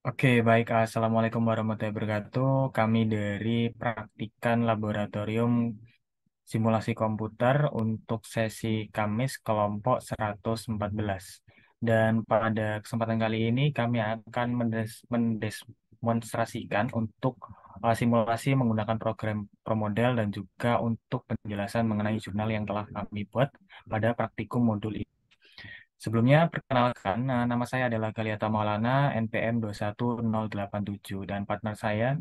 Oke, baik. Assalamualaikum warahmatullahi wabarakatuh. Kami dari Praktikan Laboratorium Simulasi Komputer untuk sesi Kamis kelompok 114. Dan pada kesempatan kali ini kami akan mendemonstrasikan untuk simulasi menggunakan program ProModel dan juga untuk penjelasan mengenai jurnal yang telah kami buat pada praktikum modul ini. Sebelumnya, perkenalkan, nama saya adalah Galiata Maulana, NPM 21087, dan partner saya.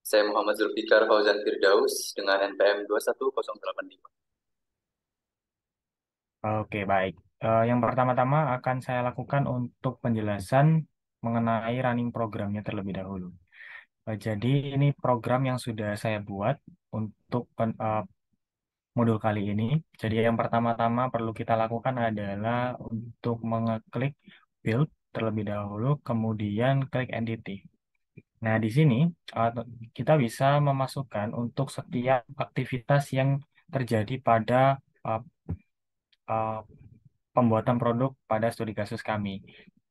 Saya Muhammad Zulfikar Fauzan Firdaus dengan NPM 21085. Oke, baik. Yang pertama-tama akan saya lakukan untuk penjelasan mengenai running programnya terlebih dahulu. Jadi, ini program yang sudah saya buat untuk modul kali ini. Jadi, yang pertama-tama perlu kita lakukan adalah untuk mengeklik build terlebih dahulu, kemudian klik entity. Nah, di sini uh, kita bisa memasukkan untuk setiap aktivitas yang terjadi pada uh, uh, pembuatan produk pada studi kasus kami.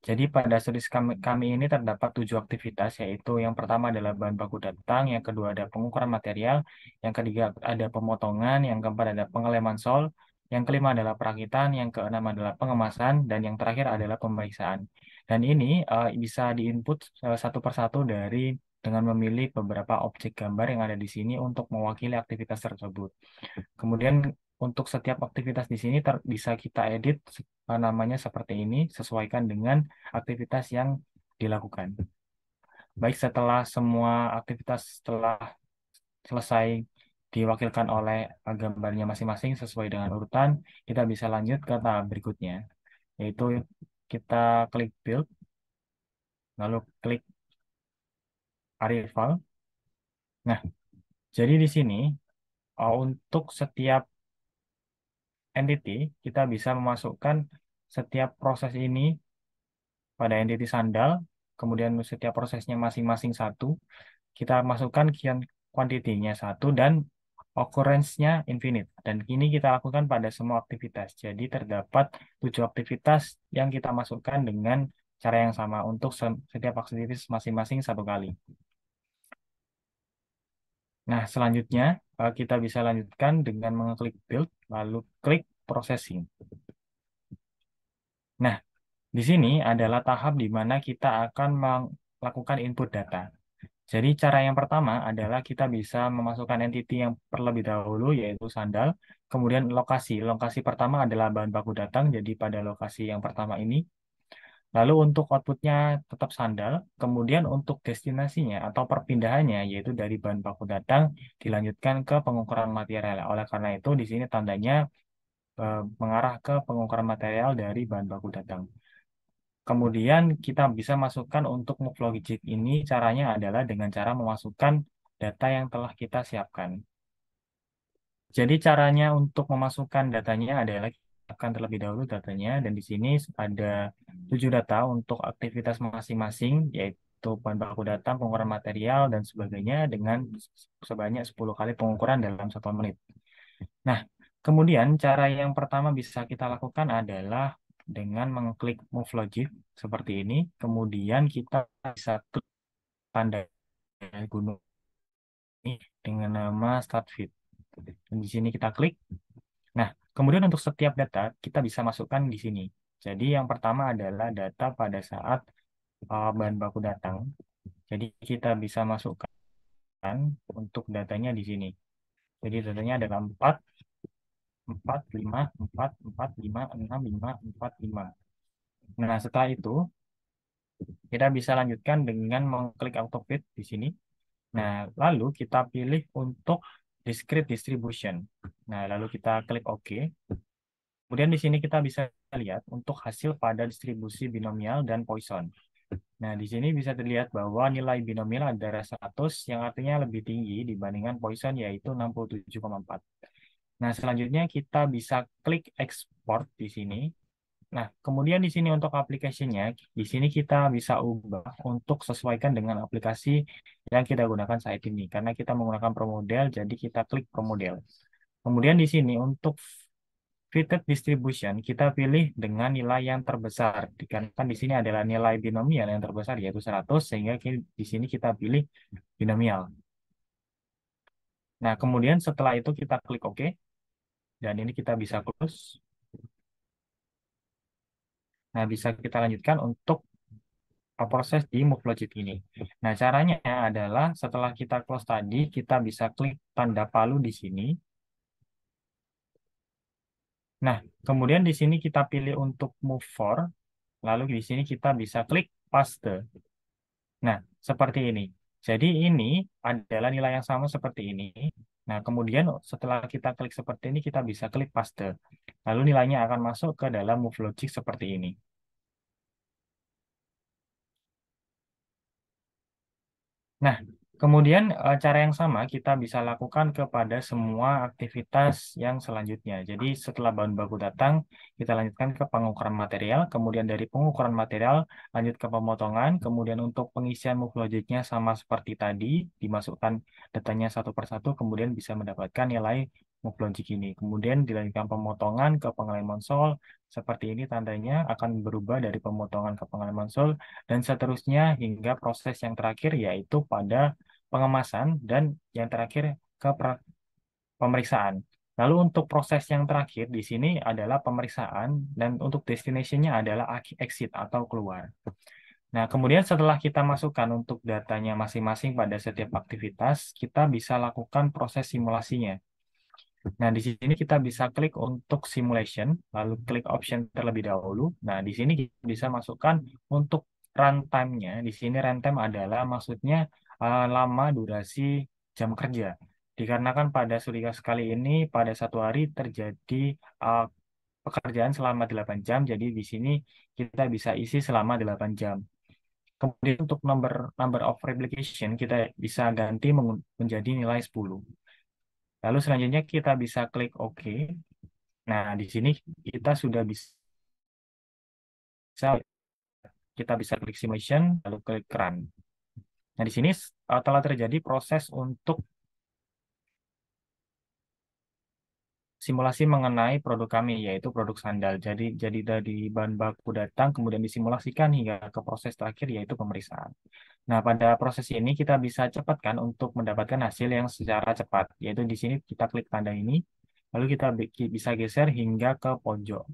Jadi pada studi kami ini terdapat 7 aktivitas, yaitu yang pertama adalah bahan baku datang, yang kedua ada pengukuran material, yang ketiga ada pemotongan, yang keempat ada pengeleman sol, yang kelima adalah perakitan, yang keenam adalah pengemasan, dan yang terakhir adalah pemeriksaan. Dan ini bisa diinput satu persatu dengan memilih beberapa objek gambar yang ada di sini untuk mewakili aktivitas tersebut. Kemudian untuk setiap aktivitas di sini bisa kita edit namanya seperti ini, sesuaikan dengan aktivitas yang dilakukan. Baik, setelah semua aktivitas telah selesai diwakilkan oleh gambarnya masing-masing sesuai dengan urutan, kita bisa lanjut ke tahap berikutnya, yaitu kita klik build, lalu klik arrival. Nah, jadi di sini untuk setiap entity kita bisa memasukkan setiap proses ini pada entity sandal, kemudian setiap prosesnya masing-masing satu, kita masukkan kian kuantitinya satu dan occurrence-nya infinite. Dan ini kita lakukan pada semua aktivitas. Jadi terdapat 7 aktivitas yang kita masukkan dengan cara yang sama untuk setiap aktivitas masing-masing satu kali. Nah, selanjutnya kita bisa lanjutkan dengan mengeklik build, lalu klik processing. Nah, di sini adalah tahap di mana kita akan melakukan input data. Jadi cara yang pertama adalah kita bisa memasukkan entity yang terlebih dahulu yaitu sandal, kemudian lokasi. Lokasi pertama adalah bahan baku datang, jadi pada lokasi yang pertama ini. Lalu untuk outputnya tetap sandal, kemudian untuk destinasinya atau perpindahannya yaitu dari bahan baku datang dilanjutkan ke pengukuran material. Oleh karena itu di sini tandanya mengarah ke pengukuran material dari bahan baku datang. Kemudian kita bisa masukkan untuk move logic ini caranya adalah dengan cara memasukkan data yang telah kita siapkan. Jadi caranya untuk memasukkan datanya adalah siapkan terlebih dahulu datanya dan di sini ada 7 data untuk aktivitas masing-masing yaitu bahan baku data, pengukuran material dan sebagainya dengan sebanyak 10 kali pengukuran dalam 1 menit. Nah, kemudian cara yang pertama bisa kita lakukan adalah dengan mengklik Move Logic seperti ini. Kemudian kita bisa klik tanda gunung ini dengan nama Start Fit. Dan di sini kita klik. Nah, kemudian untuk setiap data kita bisa masukkan di sini. Jadi yang pertama adalah data pada saat bahan baku datang. Jadi kita bisa masukkan untuk datanya di sini. Jadi datanya adalah 4, 4, 5, 4, 4, 5, 6, 5, 4, 5. Nah, setelah itu kita bisa lanjutkan dengan mengklik autofit di sini. Nah, lalu kita pilih untuk discrete distribution. Nah, lalu kita klik OK. Kemudian di sini kita bisa lihat untuk hasil pada distribusi binomial dan Poisson. Nah, di sini bisa terlihat bahwa nilai binomial adalah 100 yang artinya lebih tinggi dibandingkan Poisson yaitu 67,4. Nah, selanjutnya kita bisa klik export di sini. Nah, kemudian di sini untuk aplikasinya, di sini kita bisa ubah untuk sesuaikan dengan aplikasi yang kita gunakan saat ini. Karena kita menggunakan ProModel, jadi kita klik ProModel. Kemudian di sini untuk fitted distribution kita pilih dengan nilai yang terbesar. Dikarenakan di sini adalah nilai binomial yang terbesar yaitu 100, sehingga di sini kita pilih binomial. Nah, kemudian setelah itu kita klik OK, dan ini kita bisa close. Nah, bisa kita lanjutkan untuk proses di move logic ini. Nah, caranya adalah setelah kita close tadi, kita bisa klik tanda palu di sini. Nah, kemudian di sini kita pilih untuk move for, lalu di sini kita bisa klik paste. Nah, seperti ini. Jadi ini adalah nilai yang sama seperti ini. Nah, kemudian setelah kita klik seperti ini, kita bisa klik paste. Lalu nilainya akan masuk ke dalam move logic seperti ini. Nah, kemudian cara yang sama kita bisa lakukan kepada semua aktivitas yang selanjutnya. Jadi setelah bahan baku datang, kita lanjutkan ke pengukuran material, kemudian dari pengukuran material lanjut ke pemotongan, kemudian untuk pengisian move logicnya sama seperti tadi, dimasukkan datanya satu persatu, kemudian bisa mendapatkan nilai move logic ini. Kemudian dilanjutkan pemotongan ke pengalihan konsol, seperti ini tandanya akan berubah dari pemotongan ke pengalihan konsol, dan seterusnya hingga proses yang terakhir yaitu pada pengemasan dan yang terakhir ke pemeriksaan. Lalu untuk proses yang terakhir di sini adalah pemeriksaan dan untuk destination-nya adalah exit atau keluar. Nah, kemudian setelah kita masukkan untuk datanya masing-masing pada setiap aktivitas, kita bisa lakukan proses simulasinya. Nah, di sini kita bisa klik untuk simulation, lalu klik option terlebih dahulu. Nah, di sini kita bisa masukkan untuk runtime-nya. Di sini runtime adalah maksudnya lama durasi jam kerja. Dikarenakan pada Surya sekali ini pada satu hari terjadi uh, pekerjaan selama 8 jam, jadi di sini kita bisa isi selama 8 jam. Kemudian untuk number number of replication kita bisa ganti menjadi nilai 10. Lalu selanjutnya kita bisa klik OK. Nah, di sini kita sudah bisa, kita bisa klik simulation, lalu klik run. Nah, di sini telah terjadi proses untuk simulasi mengenai produk kami, yaitu produk sandal. Jadi dari bahan baku datang, kemudian disimulasikan hingga ke proses terakhir, yaitu pemeriksaan. Nah, pada proses ini kita bisa cepatkan untuk mendapatkan hasil yang secara cepat, yaitu di sini kita klik tanda ini, lalu kita bisa geser hingga ke pojok.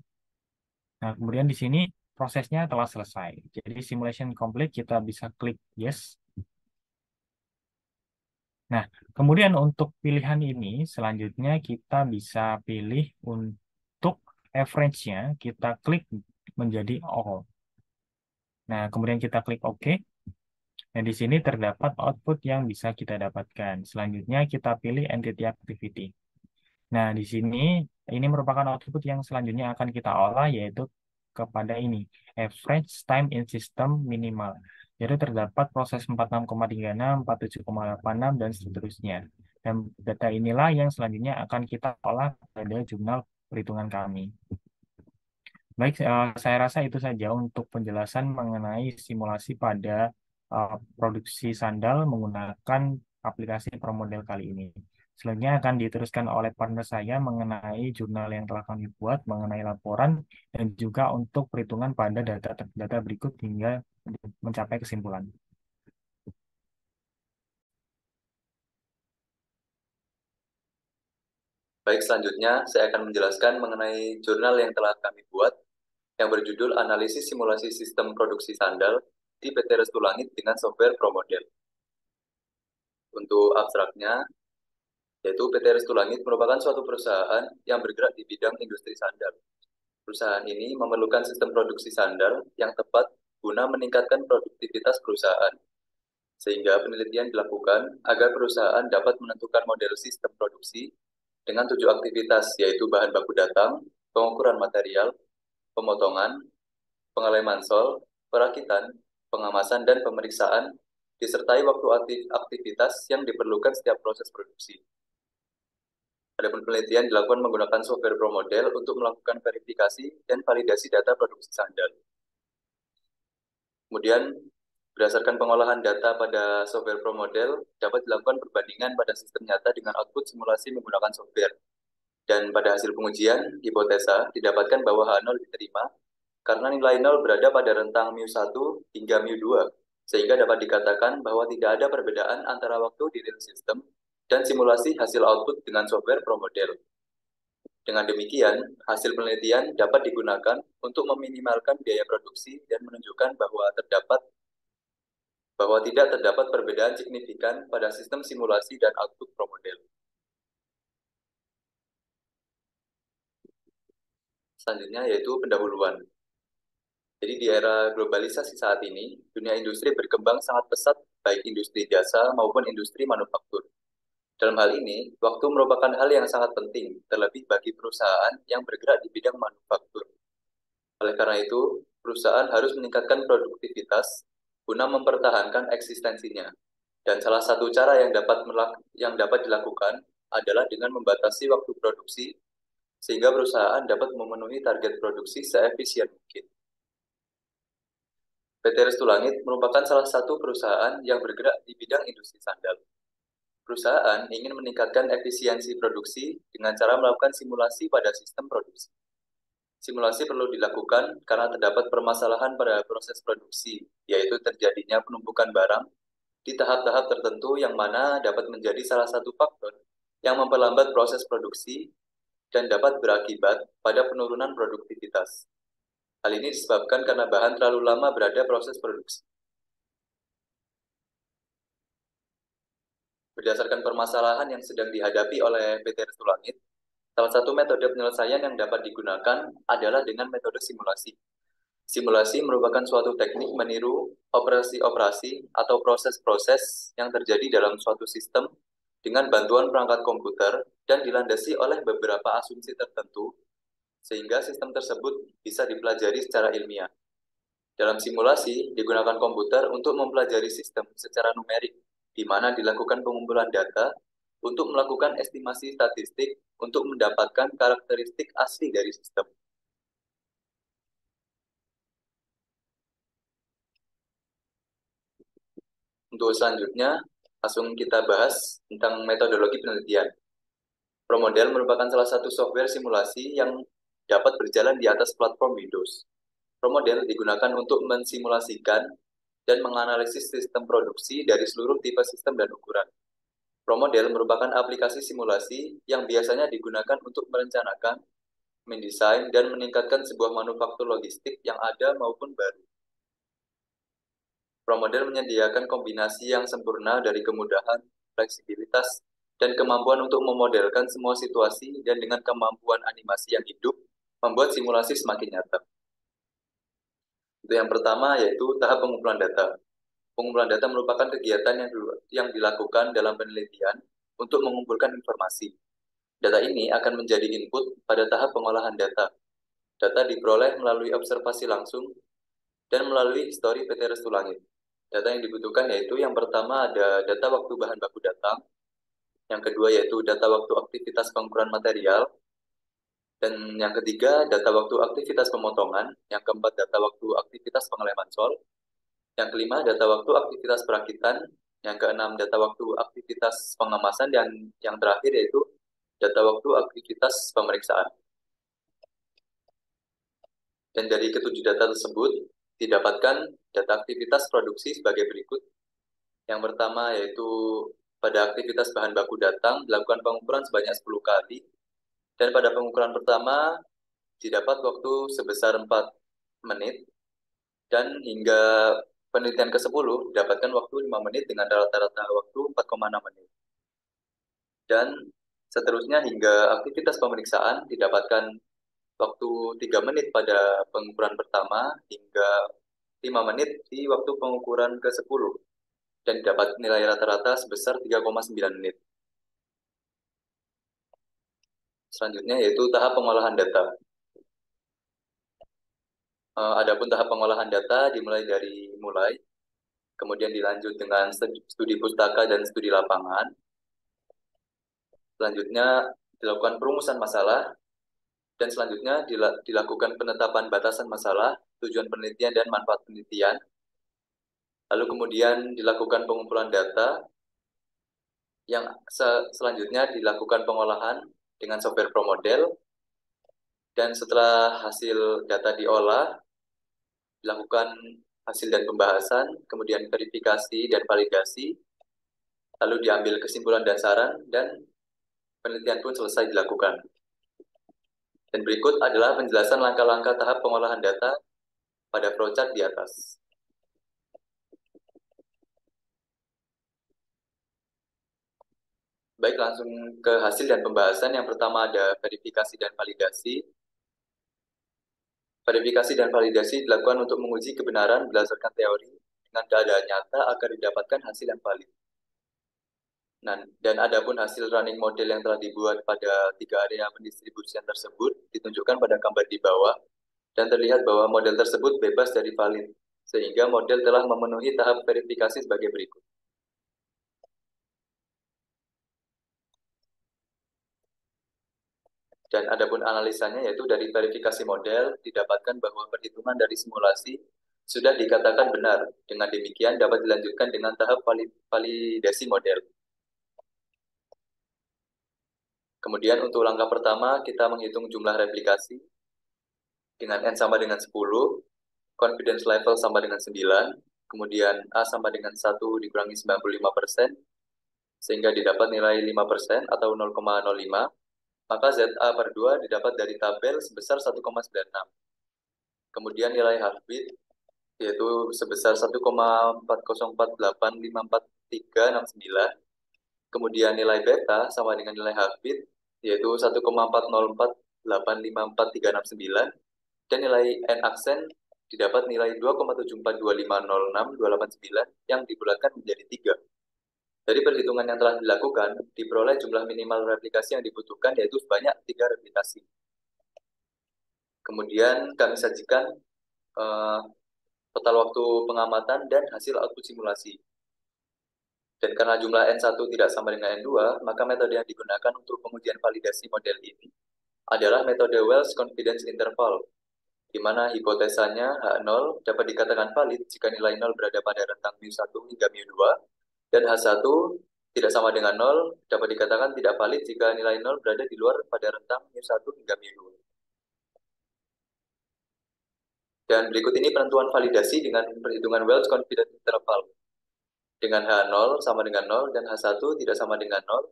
Nah, kemudian di sini prosesnya telah selesai. Jadi simulation complete, kita bisa klik yes. Nah, kemudian untuk pilihan ini, selanjutnya kita bisa pilih untuk average-nya, kita klik menjadi all. Nah, kemudian kita klik OK. Nah, di sini terdapat output yang bisa kita dapatkan. Selanjutnya kita pilih entity activity. Nah, di sini ini merupakan output yang selanjutnya akan kita olah, yaitu kepada ini, average time in system minimal. Jadi terdapat proses 46,36, 47,86, dan seterusnya. Dan data inilah yang selanjutnya akan kita olah pada jurnal perhitungan kami. Baik, saya rasa itu saja untuk penjelasan mengenai simulasi pada produksi sandal menggunakan aplikasi ProModel kali ini. Selanjutnya akan diteruskan oleh partner saya mengenai jurnal yang telah kami buat, mengenai laporan, dan juga untuk perhitungan pada data berikut hingga mencapai kesimpulan. Baik, selanjutnya saya akan menjelaskan mengenai jurnal yang telah kami buat yang berjudul Analisis Simulasi Sistem Produksi Sandal di PT Restu Langit dengan software ProModel. Untuk abstraknya, yaitu PT Restu Langit merupakan suatu perusahaan yang bergerak di bidang industri sandal. Perusahaan ini memerlukan sistem produksi sandal yang tepat guna meningkatkan produktivitas perusahaan, sehingga penelitian dilakukan agar perusahaan dapat menentukan model sistem produksi dengan 7 aktivitas, yaitu bahan baku datang, pengukuran material, pemotongan, pengeleman sol, perakitan, pengemasan, dan pemeriksaan, disertai waktu aktivitas yang diperlukan setiap proses produksi. Adapun penelitian dilakukan menggunakan software ProModel untuk melakukan verifikasi dan validasi data produksi sandal. Kemudian, berdasarkan pengolahan data pada software ProModel, dapat dilakukan perbandingan pada sistem nyata dengan output simulasi menggunakan software. Dan pada hasil pengujian, hipotesa didapatkan bahwa H0 diterima karena nilai 0 berada pada rentang mu1 hingga mu2, sehingga dapat dikatakan bahwa tidak ada perbedaan antara waktu di real system dan simulasi hasil output dengan software ProModel. Dengan demikian, hasil penelitian dapat digunakan untuk meminimalkan biaya produksi dan menunjukkan bahwa tidak terdapat perbedaan signifikan pada sistem simulasi dan output ProModel. Selanjutnya yaitu pendahuluan. Jadi di era globalisasi saat ini, dunia industri berkembang sangat pesat, baik industri jasa maupun industri manufaktur. Dalam hal ini, waktu merupakan hal yang sangat penting, terlebih bagi perusahaan yang bergerak di bidang manufaktur. Oleh karena itu, perusahaan harus meningkatkan produktivitas guna mempertahankan eksistensinya. Dan salah satu cara yang dapat dilakukan adalah dengan membatasi waktu produksi, sehingga perusahaan dapat memenuhi target produksi seefisien mungkin. PT Restu Langit merupakan salah satu perusahaan yang bergerak di bidang industri sandal. Perusahaan ingin meningkatkan efisiensi produksi dengan cara melakukan simulasi pada sistem produksi. Simulasi perlu dilakukan karena terdapat permasalahan pada proses produksi, yaitu terjadinya penumpukan barang di tahap-tahap tertentu yang mana dapat menjadi salah satu faktor yang memperlambat proses produksi dan dapat berakibat pada penurunan produktivitas. Hal ini disebabkan karena bahan terlalu lama berada proses produksi. Berdasarkan permasalahan yang sedang dihadapi oleh PT Restu Langit, salah satu metode penyelesaian yang dapat digunakan adalah dengan metode simulasi. Simulasi merupakan suatu teknik meniru operasi-operasi atau proses-proses yang terjadi dalam suatu sistem dengan bantuan perangkat komputer dan dilandasi oleh beberapa asumsi tertentu, sehingga sistem tersebut bisa dipelajari secara ilmiah. Dalam simulasi, digunakan komputer untuk mempelajari sistem secara numerik, di mana dilakukan pengumpulan data untuk melakukan estimasi statistik untuk mendapatkan karakteristik asli dari sistem. Untuk selanjutnya, langsung kita bahas tentang metodologi penelitian. ProModel merupakan salah satu software simulasi yang dapat berjalan di atas platform Windows. ProModel digunakan untuk mensimulasikan dan menganalisis sistem produksi dari seluruh tipe sistem dan ukuran. ProModel merupakan aplikasi simulasi yang biasanya digunakan untuk merencanakan, mendesain, dan meningkatkan sebuah manufaktur logistik yang ada maupun baru. ProModel menyediakan kombinasi yang sempurna dari kemudahan, fleksibilitas, dan kemampuan untuk memodelkan semua situasi, dan dengan kemampuan animasi yang hidup, membuat simulasi semakin nyata. Untuk yang pertama yaitu tahap pengumpulan data. Pengumpulan data merupakan kegiatan yang dilakukan dalam penelitian untuk mengumpulkan informasi. Data ini akan menjadi input pada tahap pengolahan data. Data diperoleh melalui observasi langsung dan melalui histori PT Restu Langit. Data yang dibutuhkan yaitu yang pertama ada data waktu bahan baku datang, yang kedua yaitu data waktu aktivitas pengukuran material, dan yang ketiga data waktu aktivitas pemotongan, yang keempat data waktu aktivitas pengeleman sol, yang kelima data waktu aktivitas perakitan, yang keenam data waktu aktivitas pengemasan, dan yang terakhir yaitu data waktu aktivitas pemeriksaan. Dan dari ketujuh data tersebut didapatkan data aktivitas produksi sebagai berikut. Yang pertama yaitu pada aktivitas bahan baku datang dilakukan pengukuran sebanyak 10 kali, dan pada pengukuran pertama didapat waktu sebesar 4 menit, dan hingga penelitian ke-10 didapatkan waktu 5 menit dengan rata-rata waktu 4,6 menit. Dan seterusnya hingga aktivitas pemeriksaan didapatkan waktu 3 menit pada pengukuran pertama hingga 5 menit di waktu pengukuran ke-10, dan dapat nilai rata-rata sebesar 3,9 menit. Selanjutnya yaitu tahap pengolahan data. Adapun tahap pengolahan data dimulai dari kemudian dilanjut dengan studi pustaka dan studi lapangan. Selanjutnya dilakukan perumusan masalah, dan selanjutnya dilakukan penetapan batasan masalah, tujuan penelitian, dan manfaat penelitian. Lalu kemudian dilakukan pengumpulan data, yang selanjutnya dilakukan pengolahan, dengan software ProModel, dan setelah hasil data diolah, dilakukan hasil dan pembahasan, kemudian verifikasi dan validasi, lalu diambil kesimpulan dan saran, dan penelitian pun selesai dilakukan. Dan berikut adalah penjelasan langkah-langkah tahap pengolahan data pada flowchart di atas. Baik, langsung ke hasil dan pembahasan. Yang pertama ada verifikasi dan validasi. Verifikasi dan validasi dilakukan untuk menguji kebenaran berdasarkan teori dengan keadaan nyata agar didapatkan hasil yang valid. Nah, dan adapun hasil running model yang telah dibuat pada 3 area pendistribusian tersebut ditunjukkan pada gambar di bawah, dan terlihat bahwa model tersebut bebas dari valid, sehingga model telah memenuhi tahap verifikasi sebagai berikut. Dan adapun analisanya, yaitu dari verifikasi model didapatkan bahwa perhitungan dari simulasi sudah dikatakan benar. Dengan demikian dapat dilanjutkan dengan tahap validasi model. Kemudian untuk langkah pertama kita menghitung jumlah replikasi dengan N sama dengan 10, confidence level sama dengan 9, kemudian A sama dengan 1 dikurangi 95%, sehingga didapat nilai 5% atau 0,05. Maka ZA per 2 didapat dari tabel sebesar 1,96. Kemudian nilai heartbeat yaitu sebesar 1,404854369. Kemudian nilai beta sama dengan nilai heartbeat yaitu 1,404854369. Dan nilai N aksen didapat nilai 2,742506,289 yang dibulatkan menjadi 3. Dari perhitungan yang telah dilakukan, diperoleh jumlah minimal replikasi yang dibutuhkan yaitu sebanyak 3 replikasi. Kemudian kami sajikan total waktu pengamatan dan hasil output simulasi. Dan karena jumlah N1 tidak sama dengan N2, maka metode yang digunakan untuk pengujian validasi model ini adalah metode Wells Confidence Interval, di mana hipotesanya H0 dapat dikatakan valid jika nilai 0 berada pada rentang μ1 hingga μ2, dan H1 tidak sama dengan 0 dapat dikatakan tidak valid jika nilai 0 berada di luar pada rentang μ1 hingga μ2. Dan berikut ini penentuan validasi dengan perhitungan Wells Confidence Interval. Dengan H0 sama dengan 0 dan H1 tidak sama dengan 0.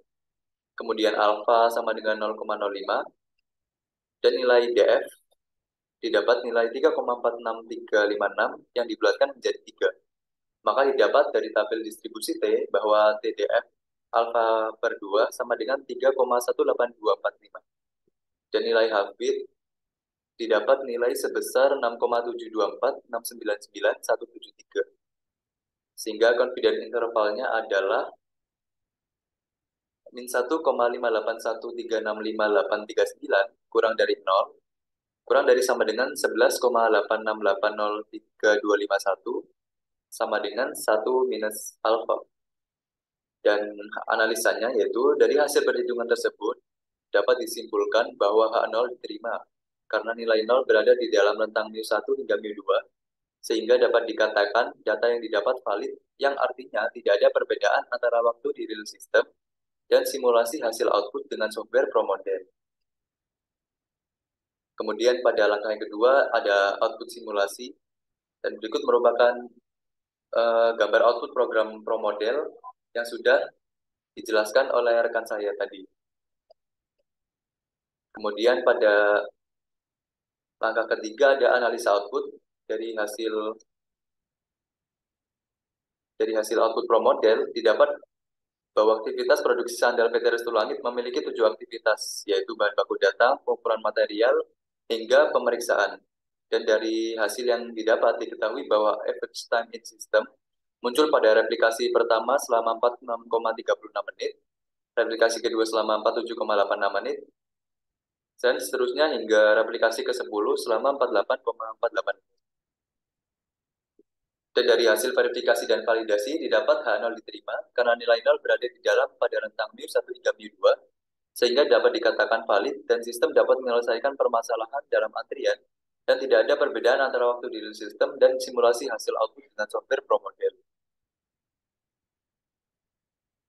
Kemudian alfa sama dengan 0,05. Dan nilai DF didapat nilai 3,46356 yang dibulatkan menjadi 3. Maka didapat dari tabel distribusi T bahwa TDF alfa per 2 sama dengan 3,18245. Dan nilai heartbeat didapat nilai sebesar 6,724699173. Sehingga confidence intervalnya adalah min 1,581365839 kurang dari 0 kurang dari sama dengan 11,86803251 sama dengan 1 minus alfa. Dan analisanya yaitu dari hasil perhitungan tersebut dapat disimpulkan bahwa H0 diterima karena nilai 0 berada di dalam rentang μ1 hingga μ2, sehingga dapat dikatakan data yang didapat valid, yang artinya tidak ada perbedaan antara waktu di real system dan simulasi hasil output dengan software ProModel. Kemudian pada langkah yang kedua ada output simulasi, dan berikut merupakan gambar output program ProModel yang sudah dijelaskan oleh rekan saya tadi. Kemudian pada langkah ketiga ada analisa output dari hasil output ProModel didapat bahwa aktivitas produksi sandal PT Restu Langit memiliki 7 aktivitas, yaitu bahan baku data, pengumpulan material, hingga pemeriksaan. Dan dari hasil yang didapat diketahui bahwa average time in system muncul pada replikasi pertama selama 46,36 menit, replikasi kedua selama 47,86 menit, dan seterusnya hingga replikasi ke-10 selama 48,48 menit. Dan dari hasil verifikasi dan validasi didapat H0 diterima karena nilai 0 berada di dalam pada rentang μ1 hingga μ2, sehingga dapat dikatakan valid dan sistem dapat menyelesaikan permasalahan dalam antrian dan tidak ada perbedaan antara waktu di real system dan simulasi hasil output dengan software ProModel.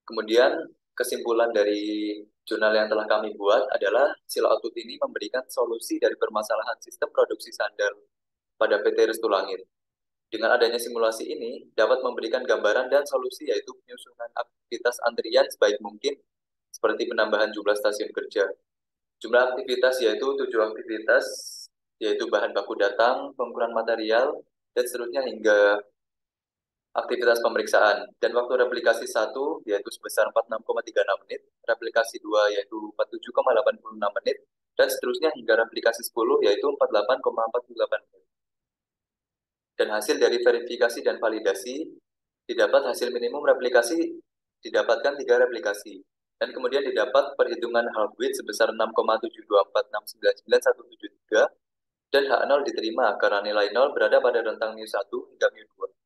Kemudian kesimpulan dari Jurnal yang telah kami buat adalah hasil output ini memberikan solusi dari permasalahan sistem produksi sandal pada PT Restu Langit. Dengan adanya simulasi ini, dapat memberikan gambaran dan solusi yaitu penyusunan aktivitas antrian sebaik mungkin, seperti penambahan jumlah stasiun kerja. Jumlah aktivitas yaitu 7 aktivitas, yaitu bahan baku datang, pengukuran material, dan seterusnya hingga aktivitas pemeriksaan. Dan waktu replikasi 1 yaitu sebesar 46,36 menit, replikasi 2 yaitu 47,86 menit, dan seterusnya hingga replikasi 10 yaitu 48,48 menit. Dan hasil dari verifikasi dan validasi didapat hasil minimum replikasi didapatkan 3 replikasi. Dan kemudian didapat perhitungan half width sebesar 6,724699173 dan H0 diterima karena nilai 0 berada pada rentang μ1 hingga μ2.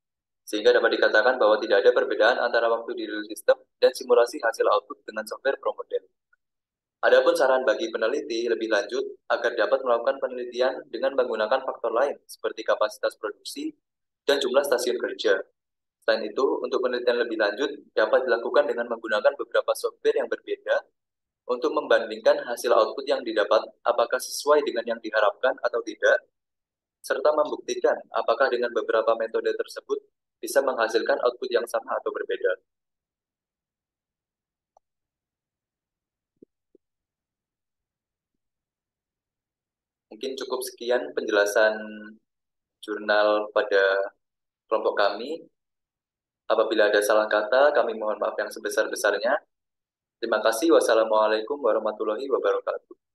Sehingga dapat dikatakan bahwa tidak ada perbedaan antara waktu di real system dan simulasi hasil output dengan software ProModel. Adapun saran bagi peneliti lebih lanjut agar dapat melakukan penelitian dengan menggunakan faktor lain seperti kapasitas produksi dan jumlah stasiun kerja. Selain itu, untuk penelitian lebih lanjut dapat dilakukan dengan menggunakan beberapa software yang berbeda untuk membandingkan hasil output yang didapat apakah sesuai dengan yang diharapkan atau tidak, serta membuktikan apakah dengan beberapa metode tersebut bisa menghasilkan output yang sama atau berbeda. Mungkin cukup sekian penjelasan jurnal pada kelompok kami. Apabila ada salah kata, kami mohon maaf yang sebesar-besarnya. Terima kasih. Wassalamualaikum warahmatullahi wabarakatuh.